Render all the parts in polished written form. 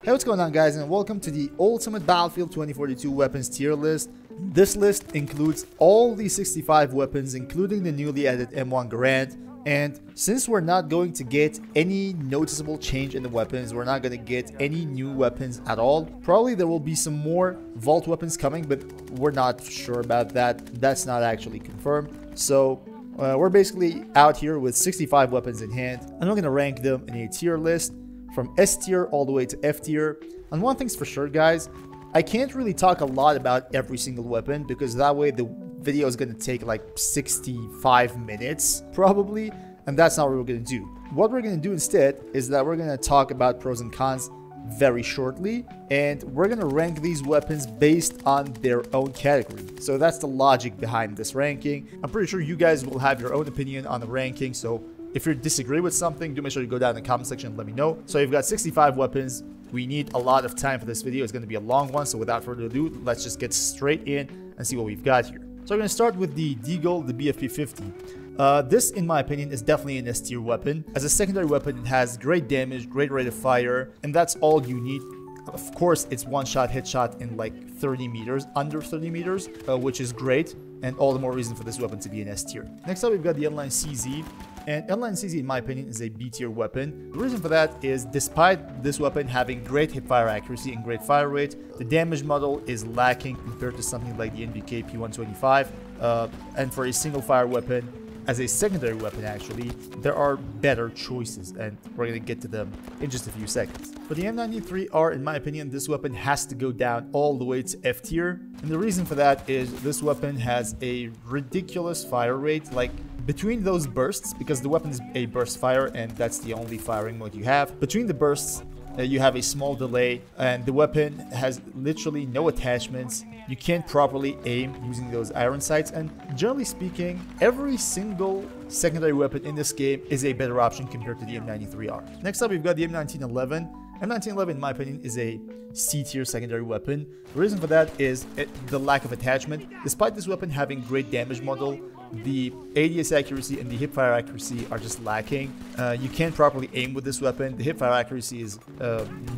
Hey, what's going on, guys, and welcome to the Ultimate Battlefield 2042 weapons tier list. This list includes all the 65 weapons, including the newly added M1 Garand. And since we're not going to get any noticeable change in the weapons, we're not going to get any new weapons at all. Probably there will be some more vault weapons coming, but we're not sure about that. That's not actually confirmed. So we're basically out here with 65 weapons in hand, and we're going to rank them in a tier list from S tier all the way to F tier. And one thing's for sure, guys, I can't really talk a lot about every single weapon because that way the video is going to take like 65 minutes probably, and that's not what we're going to do. What we're going to do instead is that we're going to talk about pros and cons very shortly, and we're going to rank these weapons based on their own category. So that's the logic behind this ranking. I'm pretty sure you guys will have your own opinion on the ranking, so if you disagree with something, do make sure you go down in the comment section and let me know. So you've got 65 weapons. We need a lot of time for this video. It's going to be a long one, so without further ado, let's just get straight in and see what we've got here. So we're going to start with the Deagle, the BFP-50. This, in my opinion, is definitely an S tier weapon. As a secondary weapon, it has great damage, great rate of fire, and that's all you need. Of course, it's one-shot headshot in like 30 meters, under 30 meters, which is great, and all the more reason for this weapon to be an S tier. Next up, we've got the LMGs. And LMGs, in my opinion, is a B tier weapon. The reason for that is, despite this weapon having great hipfire accuracy and great fire rate, the damage model is lacking compared to something like the NVK P125. And for a single fire weapon, as a secondary weapon actually, there are better choices, and we're going to get to them in just a few seconds. For the M93R, in my opinion, this weapon has to go down all the way to F tier. And the reason for that is this weapon has a ridiculous fire rate, like between those bursts, because the weapon is a burst fire and that's the only firing mode you have. Between the bursts, you have a small delay, and the weapon has literally no attachments. You can't properly aim using those iron sights, and generally speaking, every single secondary weapon in this game is a better option compared to the M93R. Next up, we've got the M1911. M1911, in my opinion, is a C tier secondary weapon. The reason for that is the lack of attachment. Despite this weapon having great damage model, the ADS accuracy and the hipfire accuracy are just lacking. You can't properly aim with this weapon. The hipfire accuracy is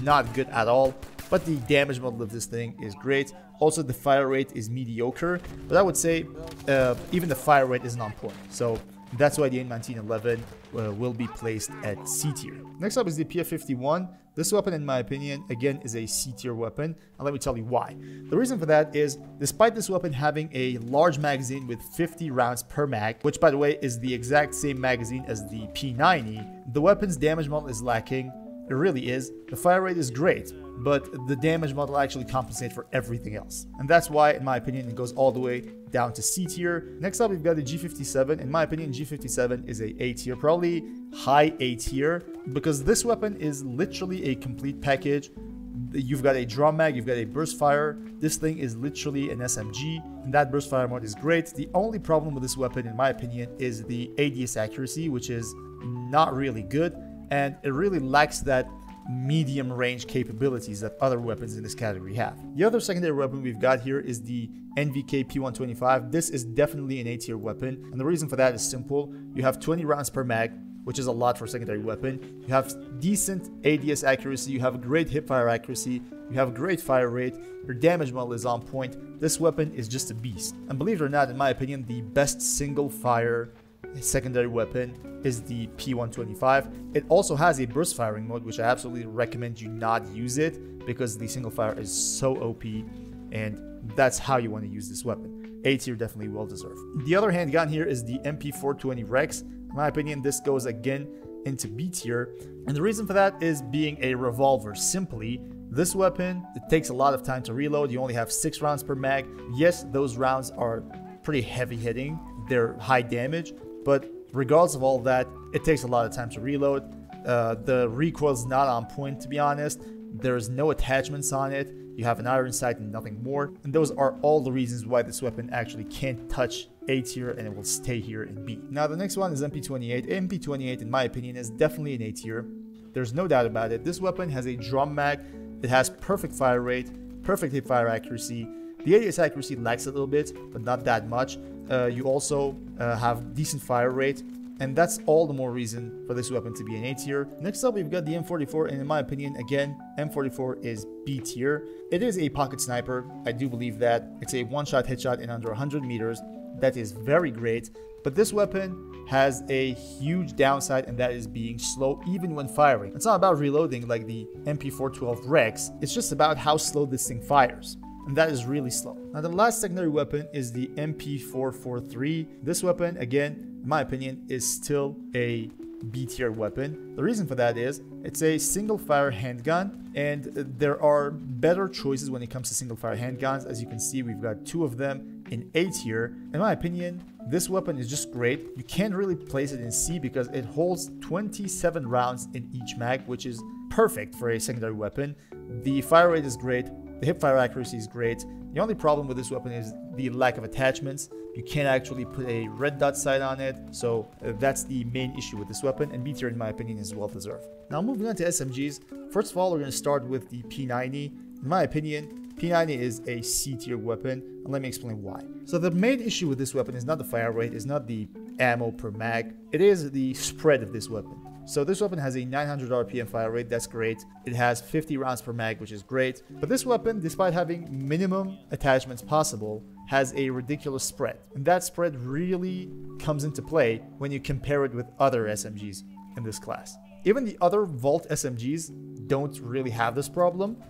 not good at all, but the damage model of this thing is great. Also, the fire rate is mediocre, but I would say even the fire rate isn't on point. So that's why the M1911 will be placed at C tier. Next up is the PF51. This weapon, in my opinion, again, is a C tier weapon, and let me tell you why. The reason for that is, despite this weapon having a large magazine with 50 rounds per mag, which, by the way, is the exact same magazine as the P90, the weapon's damage model is lacking. It really is. The fire rate is great, but the damage model actually compensates for everything else. And that's why, in my opinion, it goes all the way down to C tier. Next up, we've got the G57. In my opinion, G57 is a tier, probably high A tier, because this weapon is literally a complete package. You've got a drum mag, you've got a burst fire. This thing is literally an SMG, and that burst fire mode is great. The only problem with this weapon, in my opinion, is the ADS accuracy, which is not really good, and it really lacks that medium range capabilities that other weapons in this category have. The other secondary weapon we've got here is the NVK P125. This is definitely an A tier weapon, and the reason for that is simple. You have 20 rounds per mag, which is a lot for a secondary weapon. You have decent ADS accuracy, you have great hipfire accuracy, you have great fire rate, your damage model is on point. This weapon is just a beast. And believe it or not, in my opinion, the best single fire secondary weapon is the P125. It also has a burst firing mode, which I absolutely recommend you not use it, because the single fire is so OP, and that's how you want to use this weapon. A tier, definitely well deserved. The other handgun here is the MP420 Rex. In my opinion, this goes again into B tier, and the reason for that is being a revolver. Simply, this weapon, it takes a lot of time to reload. You only have 6 rounds per mag. Yes, those rounds are pretty heavy hitting, they're high damage, but regardless of all that, it takes a lot of time to reload. The recoil's not on point, to be honest. There's no attachments on it. You have an iron sight and nothing more. And those are all the reasons why this weapon actually can't touch A tier, and it will stay here in B. Now, the next one is MP28. MP28, in my opinion, is definitely an A tier. There's no doubt about it. This weapon has a drum mag. It has perfect fire rate, perfect hip fire accuracy. The ADS accuracy lacks a little bit, but not that much. You also have decent fire rate, and that's all the more reason for this weapon to be an A tier. Next up, we've got the M44, and in my opinion, again, M44 is B tier. It is a pocket sniper. I do believe that. It's a one-shot headshot in under 100 meters. That is very great, but this weapon has a huge downside, and that is being slow even when firing. It's not about reloading like the MP412 Rex, it's just about how slow this thing fires, and that is really slow. Now the last secondary weapon is the MP443. This weapon, again, in my opinion, is still a B tier weapon. The reason for that is it's a single fire handgun, and there are better choices when it comes to single fire handguns. As you can see, we've got 2 of them in A tier. In my opinion, this weapon is just great. You can't really place it in C because it holds 27 rounds in each mag, which is perfect for a secondary weapon. The fire rate is great. The hip fire accuracy is great. The only problem with this weapon is the lack of attachments. You can't actually put a red dot sight on it, so that's the main issue with this weapon, and B tier in my opinion is well deserved. Now moving on to SMGs, first of all we're going to start with the P90. In my opinion, P90 is a C tier weapon, and let me explain why. So the main issue with this weapon is not the fire rate, is not the ammo per mag, it is the spread of this weapon. So this weapon has a 900 RPM fire rate, that's great. It has 50 rounds per mag, which is great. But this weapon, despite having minimum attachments possible, has a ridiculous spread. And that spread really comes into play when you compare it with other SMGs in this class. Even the other Vault SMGs don't really have this problem,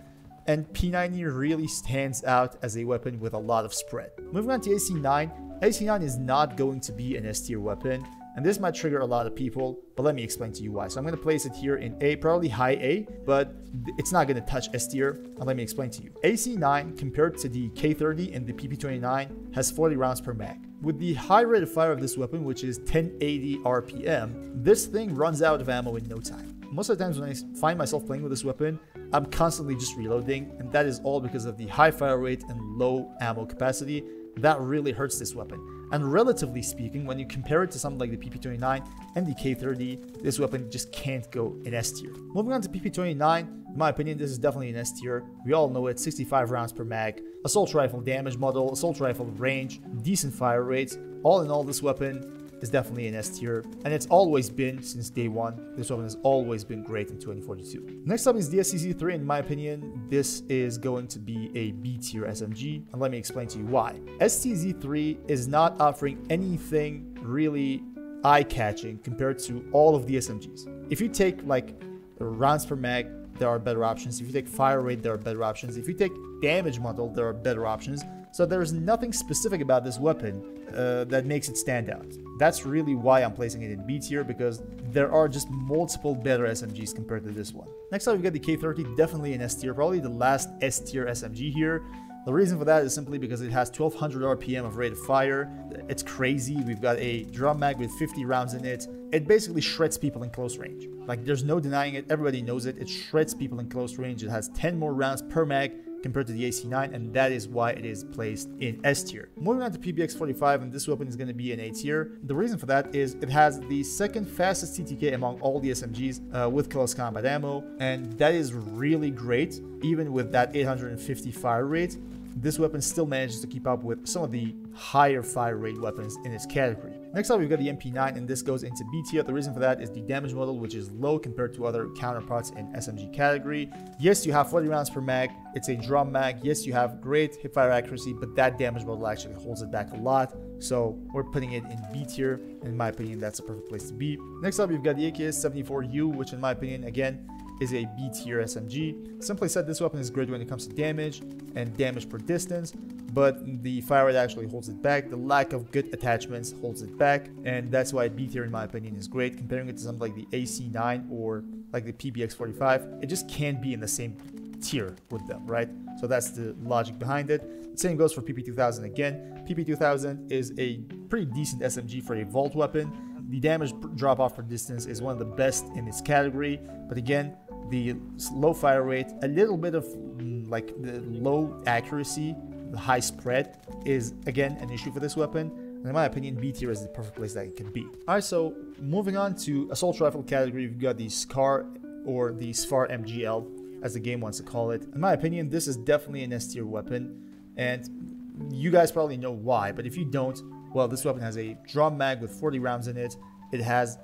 and P90 really stands out as a weapon with a lot of spread. Moving on to AC9, AC9 is not going to be an S tier weapon, and this might trigger a lot of people, but let me explain to you why. So I'm going to place it here in A, probably high A, but it's not going to touch S tier, and let me explain to you. AC9 compared to the K30 and the PP29 has 40 rounds per mag. With the high rate of fire of this weapon, which is 1080 RPM, this thing runs out of ammo in no time. Most of the times when I find myself playing with this weapon, I'm constantly just reloading, and that is all because of the high fire rate and low ammo capacity. That really hurts this weapon. And relatively speaking, when you compare it to something like the PP29 and the K30, this weapon just can't go in S tier. Moving on to PP29, in my opinion, this is definitely an S tier. We all know it, 65 rounds per mag, assault rifle damage model, assault rifle range, decent fire rates. All in all, this weapon is definitely an S tier, and it's always been since day one. This weapon has always been great in 2042. Next up is the SCZ3. In my opinion, this is going to be a B tier SMG, and let me explain to you why. SCZ3 is not offering anything really eye-catching compared to all of the SMGs. If you take like rounds per mag, there are better options. If you take fire rate, there are better options. If you take damage model, there are better options. So there's nothing specific about this weapon that makes it stand out. That's really why I'm placing it in B tier, because there are just multiple better SMGs compared to this one. Next up, we got the K30, definitely an S tier, probably the last S tier SMG here. The reason for that is simply because it has 1200 RPM of rate of fire. It's crazy. We've got a drum mag with 50 rounds in it. It basically shreds people in close range. Like, there's no denying it. Everybody knows it. It shreds people in close range. It has 10 more rounds per mag compared to the AC9, and that is why it is placed in S tier. Moving on to PBX45, and this weapon is going to be an A tier. The reason for that is it has the second fastest TTK among all the SMGs with close combat ammo, and that is really great. Even with that 850 fire rate, this weapon still manages to keep up with some of the higher fire rate weapons in its category. Next up, we've got the MP9, and this goes into B tier. The reason for that is the damage model, which is low compared to other counterparts in SMG category. Yes, you have 40 rounds per mag. It's a drum mag. Yes, you have great hipfire accuracy, but that damage model actually holds it back a lot. So we're putting it in B tier. In my opinion, that's a perfect place to be. Next up, we've got the AKS-74U, which in my opinion, again, is a B tier SMG. Simply said, this weapon is great when it comes to damage and damage per distance, but the fire rate actually holds it back. The lack of good attachments holds it back, and that's why B tier in my opinion is great. Comparing it to something like the AC9 or like the PBX45, it just can't be in the same tier with them, right? So that's the logic behind it. The same goes for PP2000 again. PP2000 is a pretty decent SMG for a vault weapon. The damage drop off per distance is one of the best in its category, but again, the low fire rate, a little bit of like the low accuracy, the high spread is again an issue for this weapon. And in my opinion, B tier is the perfect place that it can be. Alright, so moving on to assault rifle category, we've got the SCAR or the SFAR MGL, as the game wants to call it. In my opinion, this is definitely an S tier weapon, and you guys probably know why, but if you don't, well, this weapon has a drum mag with 40 rounds in it. It has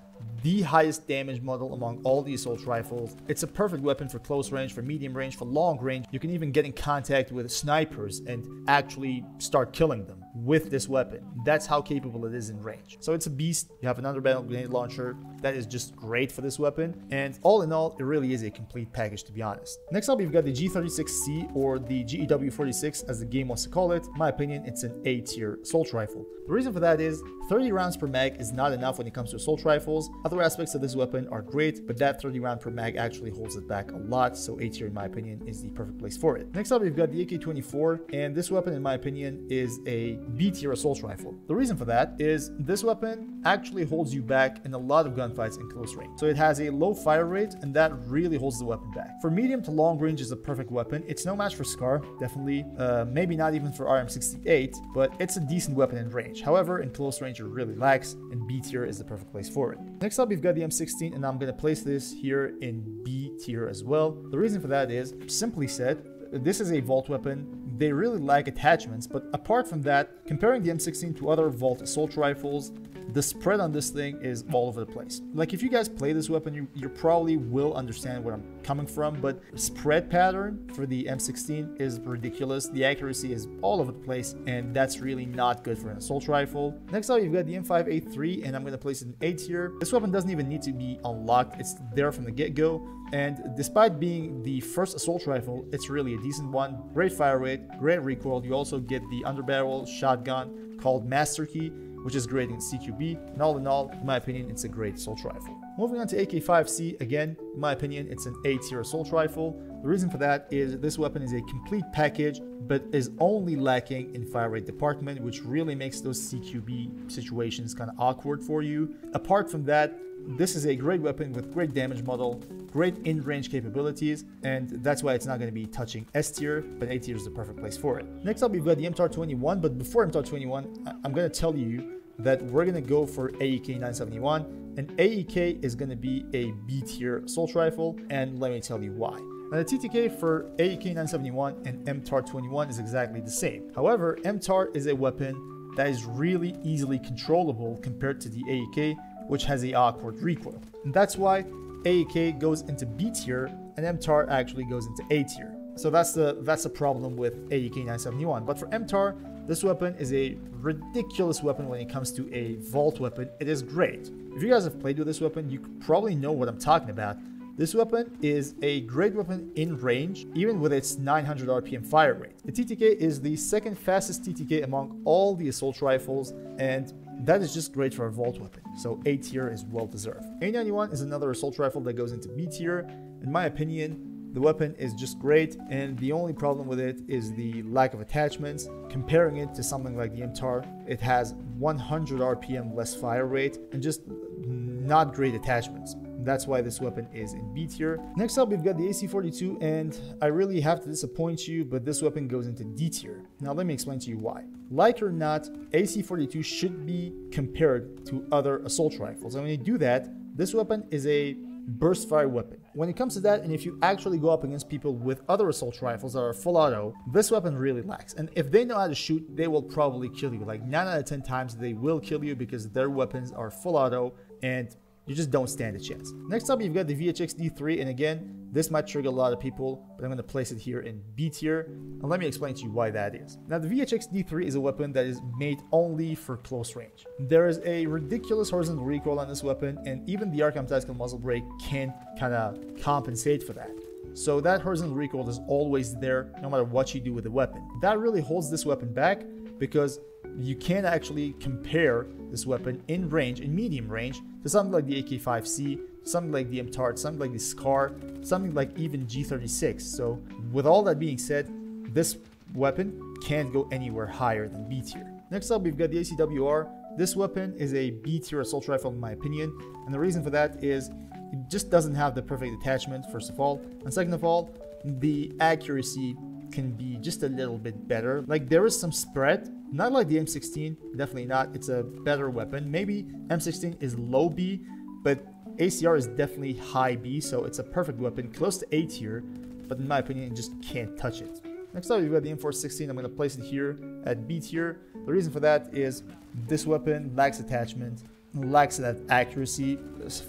the highest damage model among all the assault rifles. It's a perfect weapon for close range, for medium range, for long range. You can even get in contact with snipers and actually start killing them with this weapon. That's how capable it is in range. So it's a beast. You have an underbarrel grenade launcher that is just great for this weapon, and all in all, it really is a complete package, to be honest. Next up, we've got the G36C, or the GEW46 as the game wants to call it. In my opinion, it's an A tier assault rifle. The reason for that is 30 rounds per mag is not enough when it comes to assault rifles. Other aspects of this weapon are great, but that 30 round per mag actually holds it back a lot, so A tier in my opinion is the perfect place for it. Next up, we've got the AK-24, and this weapon in my opinion is a B tier assault rifle. The reason for that is this weapon actually holds you back in a lot of gunfights in close range. So it has a low fire rate, and that really holds the weapon back. For medium to long range is a perfect weapon. It's no match for SCAR, definitely. Maybe not even for RM68, but it's a decent weapon in range. However, in close range it really lacks, and B tier is the perfect place for it. Next up, we've got the M16, and I'm going to place this here in B tier as well. The reason for that is, simply said, this is a vault weapon. They really lack attachments, but apart from that, comparing the M16 to other vault assault rifles, the spread on this thing is all over the place. Like, if you guys play this weapon, you probably will understand where I'm coming from, but spread pattern for the M16 is ridiculous. The accuracy is all over the place, and that's really not good for an assault rifle. Next up, you've got the M5A3, and I'm going to place it in A tier. This weapon doesn't even need to be unlocked. It's there from the get-go, and despite being the first assault rifle, it's really a decent one. Great fire rate, great recoil. You also get the underbarrel shotgun called Master Key, which is great in CQB, and all in all, in my opinion, it's a great assault rifle. Moving on to AK-5C, again, in my opinion, it's an A tier assault rifle. The reason for that is this weapon is a complete package, but is only lacking in fire rate department, which really makes those CQB situations kind of awkward for you. Apart from that, this is a great weapon with great damage model, great in-range capabilities, and that's why it's not going to be touching S tier, but A tier is the perfect place for it. Next up, we've got the MTAR-21, but before MTAR-21, I'm going to tell you that we're going to go for AEK-971, and AEK is going to be a B tier assault rifle, and let me tell you why. Now, the TTK for AEK-971 and MTAR-21 is exactly the same. However, MTAR is a weapon that is really easily controllable compared to the AEK, which has a awkward recoil. And that's why AEK goes into B tier and MTAR actually goes into A tier. So that's the problem with AEK-971. But for MTAR, this weapon is a ridiculous weapon when it comes to a vault weapon. It is great. If you guys have played with this weapon, you probably know what I'm talking about. This weapon is a great weapon in range, even with its 900 RPM fire rate. The TTK is the second fastest TTK among all the assault rifles, and that is just great for a vault weapon. So A tier is well deserved. A91 is another assault rifle that goes into B tier. In my opinion, the weapon is just great, and the only problem with it is the lack of attachments. Comparing it to something like the MTAR, it has 100 RPM less fire rate and just not great attachments. That's why this weapon is in B tier. Next up, we've got the AC-42, and I really have to disappoint you, but this weapon goes into D tier. Now let me explain to you why. Like or not, AC-42 should be compared to other assault rifles, and when you do that, this weapon is a burst fire weapon. When it comes to that, and if you actually go up against people with other assault rifles that are full auto, this weapon really lacks. And if they know how to shoot, they will probably kill you. Like 9 out of 10 times they will kill you because their weapons are full auto and you just don't stand a chance. Next up, you've got the VHX D3, and again, this might trigger a lot of people, but I'm going to place it here in B tier, and let me explain to you why that is. Now, the VHX D3 is a weapon that is made only for close range. There is a ridiculous horizontal recoil on this weapon, and even the Arkham Tactical Muzzle Brake can't kind of compensate for that. So that horizontal recoil is always there, no matter what you do with the weapon. That really holds this weapon back because you can't actually compare this weapon in range, in medium range, to something like the AK-5C, something like the MTAR, something like the SCAR, something like even G36. So with all that being said, this weapon can't go anywhere higher than B tier. Next up, we've got the ACWR. This weapon is a B tier assault rifle in my opinion, and the reason for that is it just doesn't have the perfect attachment, first of all, and second of all, the accuracy can be just a little bit better. Like, there is some spread, not like the M16, definitely not. It's a better weapon. Maybe M16 is low B, but ACR is definitely high B, so it's a perfect weapon, close to A tier, but in my opinion, you just can't touch it. Next up, we've got the M416. I'm going to place it here at B tier. The reason for that is this weapon lacks attachment, lacks that accuracy.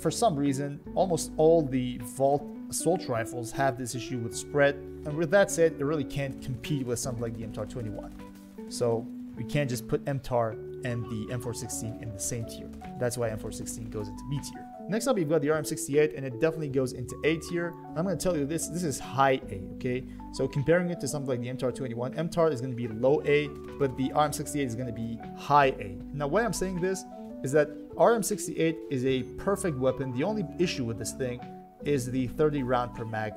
For some reason, almost all the Vault assault rifles have this issue with spread, and with that said, it really can't compete with something like the MTAR-21. So we can't just put MTAR and the M416 in the same tier. That's why M416 goes into B tier. Next up, you've got the RM68, and it definitely goes into A tier. I'm going to tell you this is high A, okay? So comparing it to something like the MTAR-21, MTAR is going to be low A, but the RM68 is going to be high A. Now, why I'm saying this is that RM68 is a perfect weapon. The only issue with this thing is the 30 round per mag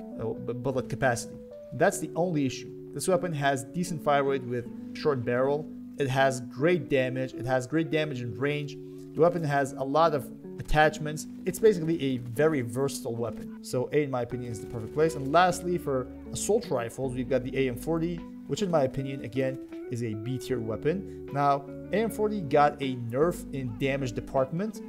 bullet capacity. That's the only issue. This weapon has decent fire rate with short barrel. It has great damage. It has great damage in range. The weapon has a lot of attachments. It's basically a very versatile weapon. So A, in my opinion, is the perfect place. And lastly, for assault rifles, we've got the AM40, which in my opinion, again, is a B tier weapon. Now, AM40 got a nerf in damage department.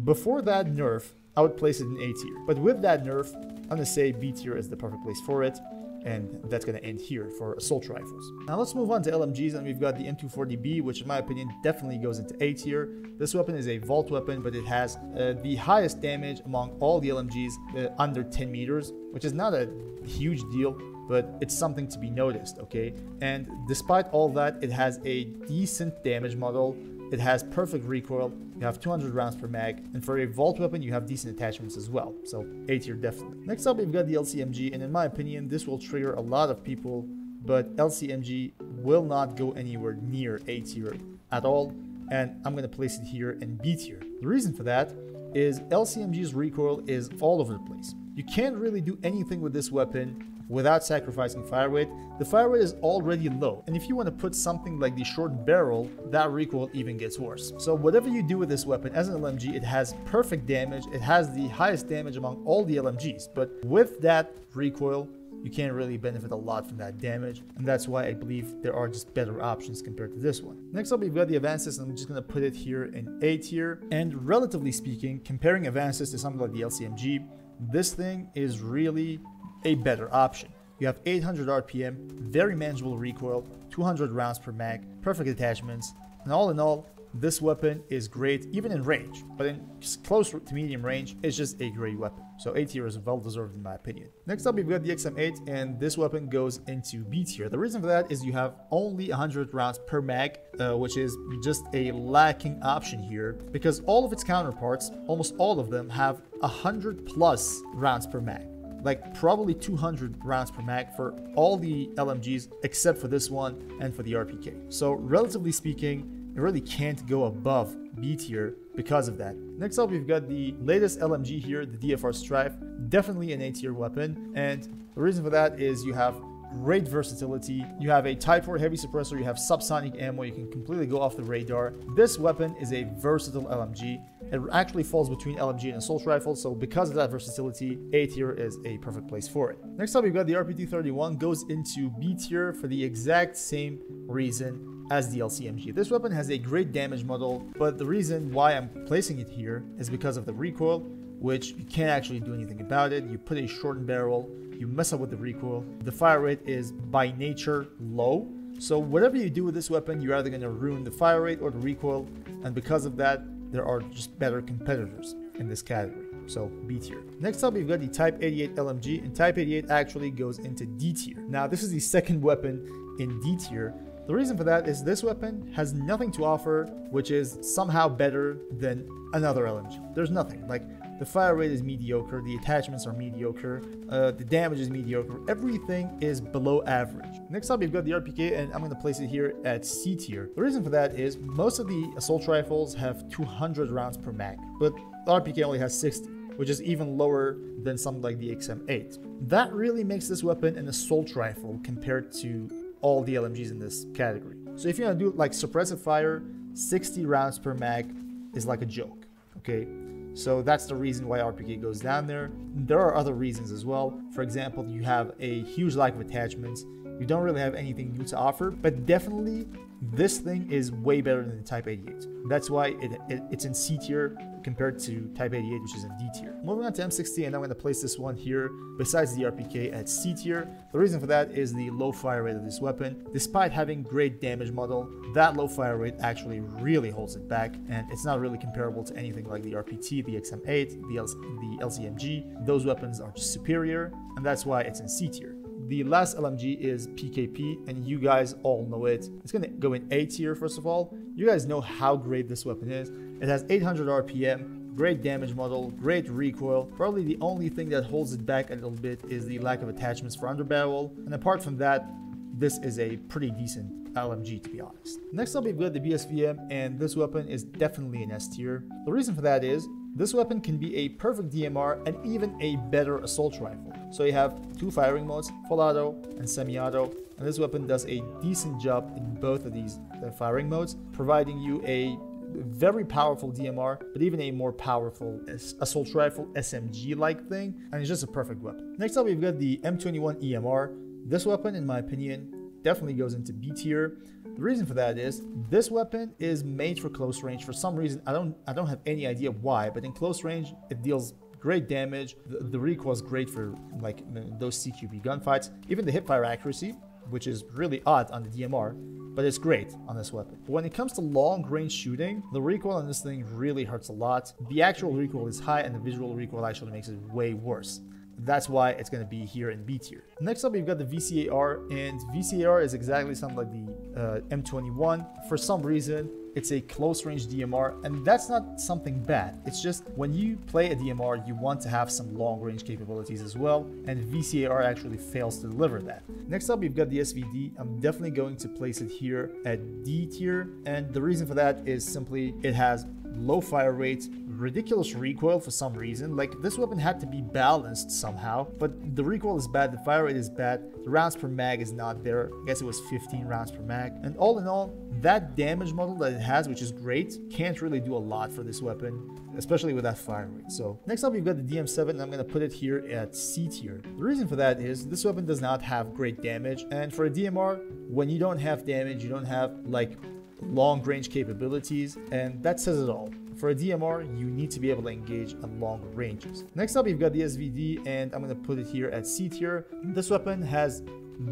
Before that nerf, I would place it in A tier. But with that nerf, I'm going to say B tier is the perfect place for it. And that's going to end here for assault rifles. Now let's move on to LMGs, and we've got the M240B, which in my opinion definitely goes into A tier. This weapon is a vault weapon, but it has the highest damage among all the LMGs under 10 meters, which is not a huge deal, but it's something to be noticed, okay? And despite all that, it has a decent damage model. It has perfect recoil. You have 200 rounds per mag, and for a vault weapon, you have decent attachments as well. So A tier definitely. Next up, we've got the LCMG, and in my opinion, this will trigger a lot of people, but LCMG will not go anywhere near A tier at all, and I'm going to place it here in B tier. The reason for that is LCMG's recoil is all over the place. You can't really do anything with this weapon without sacrificing fire rate. The fire rate is already low, and if you want to put something like the short barrel, that recoil even gets worse. So whatever you do with this weapon as an LMG, it has perfect damage. It has the highest damage among all the LMGs, but with that recoil, you can't really benefit a lot from that damage, and that's why I believe there are just better options compared to this one. Next up, we've got the Advances, and I'm just going to put it here in A tier. And relatively speaking, comparing Advances to something like the LCMG, this thing is really a better option. You have 800 RPM, very manageable recoil, 200 rounds per mag, perfect attachments, and all in all, this weapon is great even in range, but in close to medium range, it's just a great weapon. So A tier is well deserved in my opinion. Next up, we've got the XM8, and this weapon goes into B tier. The reason for that is you have only 100 rounds per mag, which is just a lacking option here, because all of its counterparts, almost all of them, have 100 plus rounds per mag. Like probably 200 rounds per mag for all the LMGs except for this one and for the RPK. So relatively speaking, it really can't go above B tier because of that. Next up, we've got the latest LMG here, the DFR Strife, definitely an A tier weapon. And the reason for that is you have great versatility. You have a Type 4 heavy suppressor, you have subsonic ammo, you can completely go off the radar. This weapon is a versatile LMG. It actually falls between LMG and assault rifle, so because of that versatility, A tier is a perfect place for it. Next up, we've got the RPT-31, goes into B tier for the exact same reason as the LCMG. This weapon has a great damage model, but the reason why I'm placing it here is because of the recoil, which you can't actually do anything about it. You put a shortened barrel, you mess up with the recoil. The fire rate is by nature low, so whatever you do with this weapon, you're either going to ruin the fire rate or the recoil, and because of that, there are just better competitors in this category. So B tier. Next up, we've got the Type 88 LMG, and Type 88 actually goes into D tier. Now, this is the second weapon in D tier. The reason for that is this weapon has nothing to offer which is somehow better than another LMG. There's nothing. Like, the fire rate is mediocre, the attachments are mediocre, the damage is mediocre, everything is below average. Next up, we've got the RPK, and I'm going to place it here at C tier. The reason for that is most of the assault rifles have 200 rounds per mag, but the RPK only has 60, which is even lower than something like the XM8. That really makes this weapon an assault rifle compared to all the LMGs in this category. So if you want to do like suppressive fire, 60 rounds per mag is like a joke, okay? So that's the reason why RPK goes down there. There are other reasons as well. For example, you have a huge lack of attachments. you don't really have anything new to offer, but definitely this thing is way better than the Type 88. That's why it's in C tier compared to Type 88, which is in D tier. Moving on to M60, and I'm going to place this one here besides the RPK at C tier. The reason for that is the low fire rate of this weapon. Despite having great damage model, that low fire rate actually really holds it back, and it's not really comparable to anything like the RPT, the XM8, the LCMG. Those weapons are just superior, and that's why it's in C tier. The last LMG is PKP, and you guys all know it. It's going to go in A tier. First of all, you guys know how great this weapon is. It has 800 RPM, great damage model, great recoil. Probably the only thing that holds it back a little bit is the lack of attachments for underbarrel, and apart from that, this is a pretty decent LMG, to be honest. Next up, we've got the BSVM, and this weapon is definitely an S tier. The reason for that is this weapon can be a perfect DMR and even a better assault rifle. So you have two firing modes, full auto and semi-auto, and this weapon does a decent job in both of these firing modes, providing you a very powerful DMR, but even a more powerful assault rifle SMG-like thing, and it's just a perfect weapon. Next up, we've got the M21 EMR. This weapon, in my opinion, definitely goes into B tier. The reason for that is this weapon is made for close range. For some reason, I don't have any idea why, but in close range, it deals great damage. The recoil is great for like those CQB gunfights. Even the hipfire accuracy, which is really odd on the DMR, but it's great on this weapon. But when it comes to long range shooting, the recoil on this thing really hurts a lot. The actual recoil is high, and the visual recoil actually makes it way worse. That's why it's going to be here in B tier. Next up, we've got the VCAR, and VCAR is exactly something like the M21. For some reason, it's a close range DMR, and that's not something bad. It's just when you play a DMR, you want to have some long range capabilities as well, and VCAR actually fails to deliver that. Next up, we've got the SVD. I'm definitely going to place it here at D tier, and the reason for that is simply it has low fire rate, ridiculous recoil for some reason. Like, this weapon had to be balanced somehow, but the recoil is bad, the fire rate is bad, the rounds per mag is not there. I guess it was 15 rounds per mag, and all in all, that damage model that it has, which is great, can't really do a lot for this weapon, especially with that fire rate. So next up, we've got the DM7, and I'm going to put it here at C tier. The reason for that is this weapon does not have great damage, and for a DMR, when you don't have damage, you don't have like long range capabilities, and that says it all. For a DMR, you need to be able to engage at long ranges. Next up, we've got the SVD, and I'm going to put it here at C tier. This weapon has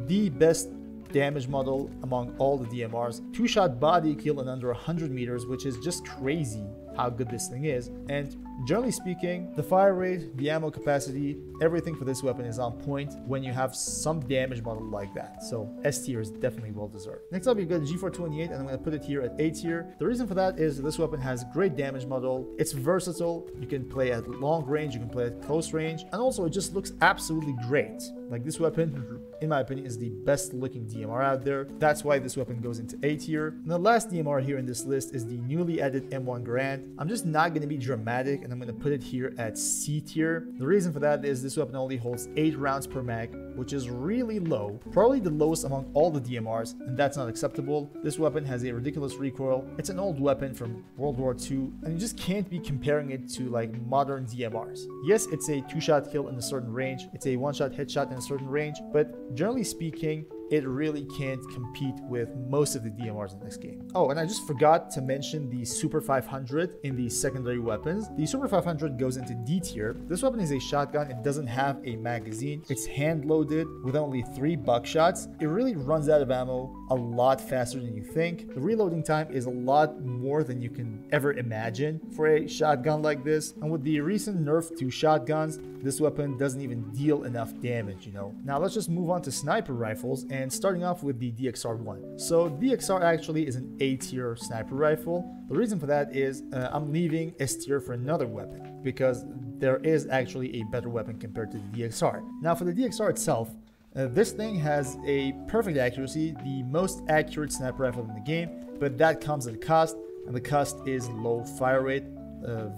the best damage model among all the DMRs. 2-shot body kill in under 100 meters, which is just crazy how good this thing is. And generally speaking, the fire rate, the ammo capacity, everything for this weapon is on point when you have some damage model like that. So S tier is definitely well deserved. Next up, you've got the G428, and I'm going to put it here at A tier. The reason for that is this weapon has great damage model. It's versatile. You can play at long range, you can play at close range, and also it just looks absolutely great. Like, this weapon, in my opinion, is the best looking DMR out there. That's why this weapon goes into A tier. And the last DMR here in this list is the newly added M1 Garand. I'm just not going to be dramatic, and I'm going to put it here at C tier. The reason for that is this weapon only holds 8 rounds per mag, which is really low, probably the lowest among all the DMRs, and that's not acceptable. This weapon has a ridiculous recoil. It's an old weapon from World War II, and you just can't be comparing it to like modern DMRs. Yes, it's a 2-shot kill in a certain range, it's a 1-shot headshot in a certain range, but generally speaking, it really can't compete with most of the DMRs in this game. Oh, and I just forgot to mention the Super 500 in the secondary weapons. The Super 500 goes into D tier. This weapon is a shotgun. It doesn't have a magazine. It's hand loaded with only 3 buckshots. It really runs out of ammo a lot faster than you think. The reloading time is a lot more than you can ever imagine for a shotgun like this. And with the recent nerf to shotguns, this weapon doesn't even deal enough damage, you know. Now let's just move on to sniper rifles, and starting off with the DXR1. So DXR actually is an A tier sniper rifle. The reason for that is I'm leaving S tier for another weapon, because there is actually a better weapon compared to the DXR. Now for the DXR itself, this thing has a perfect accuracy, the most accurate sniper rifle in the game, but that comes at a cost, and the cost is low fire rate,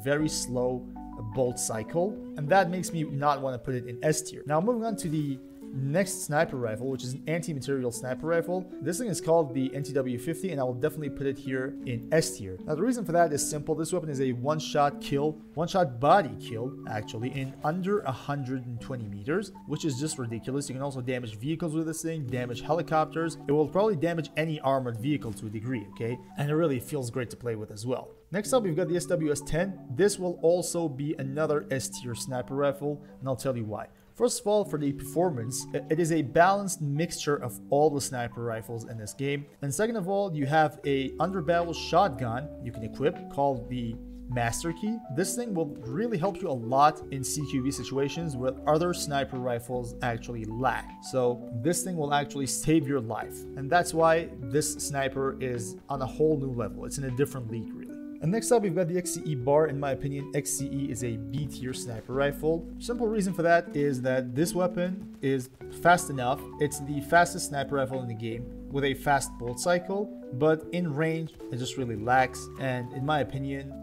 very slow bolt cycle, and that makes me not want to put it in S tier. Now moving on to the next sniper rifle, which is an anti-material sniper rifle. This thing is called the NTW-50, and I will definitely put it here in S tier. Now, the reason for that is simple. This weapon is a one-shot kill, one-shot body kill, actually, in under 120 meters, which is just ridiculous. You can also damage vehicles with this thing, damage helicopters. It will probably damage any armored vehicle to a degree, okay? And it really feels great to play with as well. Next up, we've got the SWS-10. This will also be another S-tier sniper rifle, and I'll tell you why. First of all, for the performance, it is a balanced mixture of all the sniper rifles in this game. And second of all, you have a under-barrel shotgun you can equip called the Master Key. This thing will really help you a lot in CQB situations where other sniper rifles actually lack. So this thing will actually save your life. And that's why this sniper is on a whole new level. It's in a different league, really. And next up, we've got the XCE bar. In my opinion, XCE is a B tier sniper rifle. Simple reason for that is that this weapon is fast enough. It's the fastest sniper rifle in the game with a fast bolt cycle, but in range, it just really lacks. And in my opinion,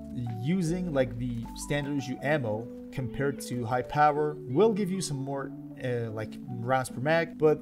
using like the standard issue ammo compared to high power will give you some more like rounds per mag, but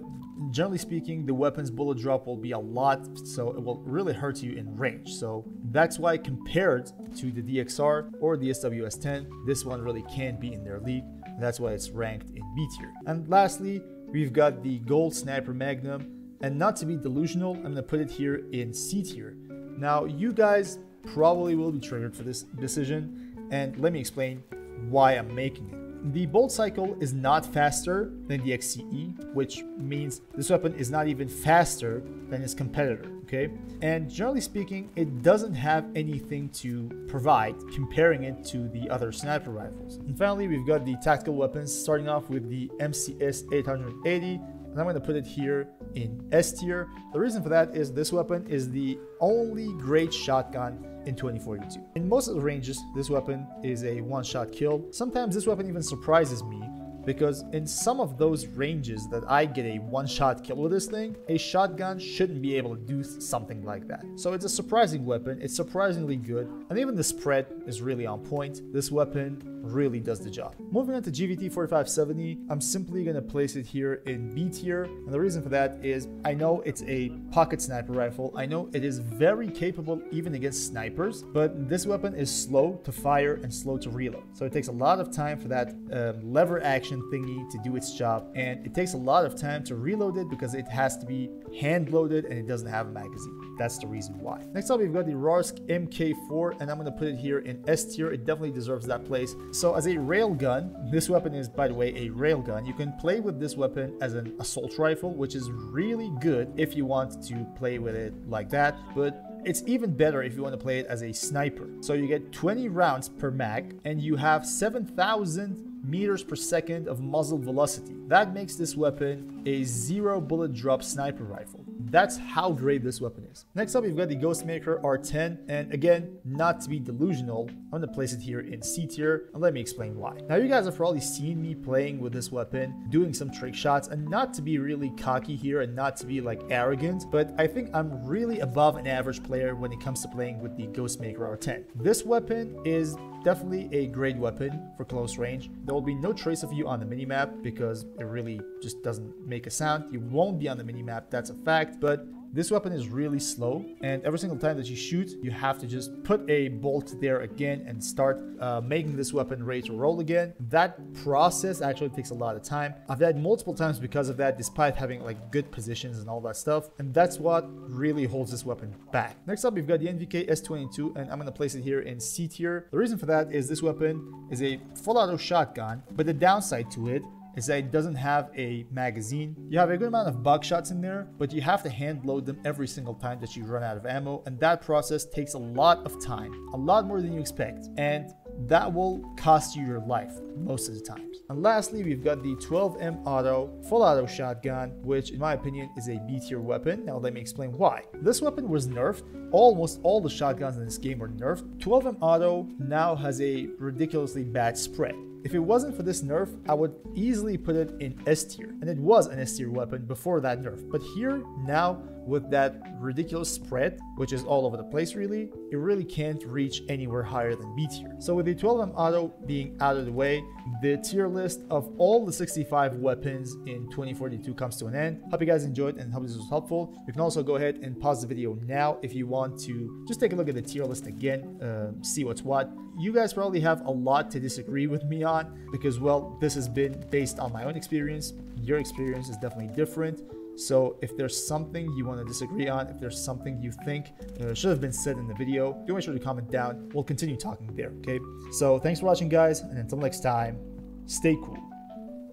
generally speaking, the weapon's bullet drop will be a lot, so it will really hurt you in range. So that's why compared to the DXR or the SWS-10, this one really can't be in their league. That's why it's ranked in B tier. And lastly, we've got the Gold Sniper Magnum. And not to be delusional, I'm going to put it here in C tier. Now, you guys probably will be triggered for this decision, and let me explain why I'm making it. The bolt cycle is not faster than the XCE, which means this weapon is not even faster than its competitor, okay? And generally speaking, it doesn't have anything to provide comparing it to the other sniper rifles. And finally, we've got the tactical weapons, starting off with the MCS 880, and I'm going to put it here in S tier. The reason for that is this weapon is the only great shotgun in 2042. In most of the ranges, this weapon is a one-shot kill. Sometimes this weapon even surprises me because in some of those ranges that I get a one-shot kill with this thing, a shotgun shouldn't be able to do something like that. So it's a surprising weapon, it's surprisingly good, and even the spread is really on point. This weapon really does the job. Moving on to GVT 4570, I'm simply going to place it here in B tier, and the reason for that is I know it's a pocket sniper rifle. I know it is very capable even against snipers, but this weapon is slow to fire and slow to reload. So it takes a lot of time for that lever action thingy to do its job, and it takes a lot of time to reload it because it has to be hand loaded and it doesn't have a magazine. That's the reason why. Next up, we've got the Rarsk MK4, and I'm going to put it here in S tier. It definitely deserves that place. So as a railgun, this weapon is, by the way, a railgun. You can play with this weapon as an assault rifle, which is really good if you want to play with it like that, but it's even better if you want to play it as a sniper. So you get 20 rounds per mag, and you have 7,000 meters per second of muzzle velocity. That makes this weapon a zero bullet drop sniper rifle. That's how great this weapon is. Next up, we've got the Ghostmaker R10, and again, not to be delusional, I'm going to place it here in C tier, and let me explain why. Now, you guys have probably seen me playing with this weapon, doing some trick shots, and not to be really cocky here and not to be like arrogant, but I think I'm really above an average player when it comes to playing with the Ghostmaker R10. This weapon is definitely a great weapon for close range. There will be no trace of you on the minimap because it really just doesn't make a sound. You won't be on the minimap, that's a fact, but this weapon is really slow, and every single time that you shoot, you have to just put a bolt there again and start making this weapon ready to roll again. That process actually takes a lot of time. I've died multiple times because of that, despite having like good positions and all that stuff, and that's what really holds this weapon back. Next up, we've got the NVK S22, and I'm going to place it here in C tier. The reason for that is this weapon is a full auto shotgun, but the downside to it is that it doesn't have a magazine. You have a good amount of buckshots in there, but you have to hand load them every single time that you run out of ammo, and that process takes a lot of time, a lot more than you expect, and that will cost you your life most of the times. And lastly, we've got the 12M Auto full auto shotgun, which in my opinion is a B tier weapon. Now let me explain why. This weapon was nerfed. Almost all the shotguns in this game were nerfed. 12M Auto now has a ridiculously bad spread. If it wasn't for this nerf, I would easily put it in S tier, and it was an S tier weapon before that nerf. But here, now, with that ridiculous spread, which is all over the place really, it really can't reach anywhere higher than B tier. So with the 12mm auto being out of the way, the tier list of all the 65 weapons in 2042 comes to an end. Hope you guys enjoyed and hope this was helpful. You can also go ahead and pause the video now if you want to just take a look at the tier list again, see what's what. You guys probably have a lot to disagree with me on because, well, this has been based on my own experience. Your experience is definitely different. So if there's something you want to disagree on, if there's something you think should have been said in the video, do make sure to comment down. We'll continue talking there, okay? So thanks for watching, guys, and until next time, stay cool.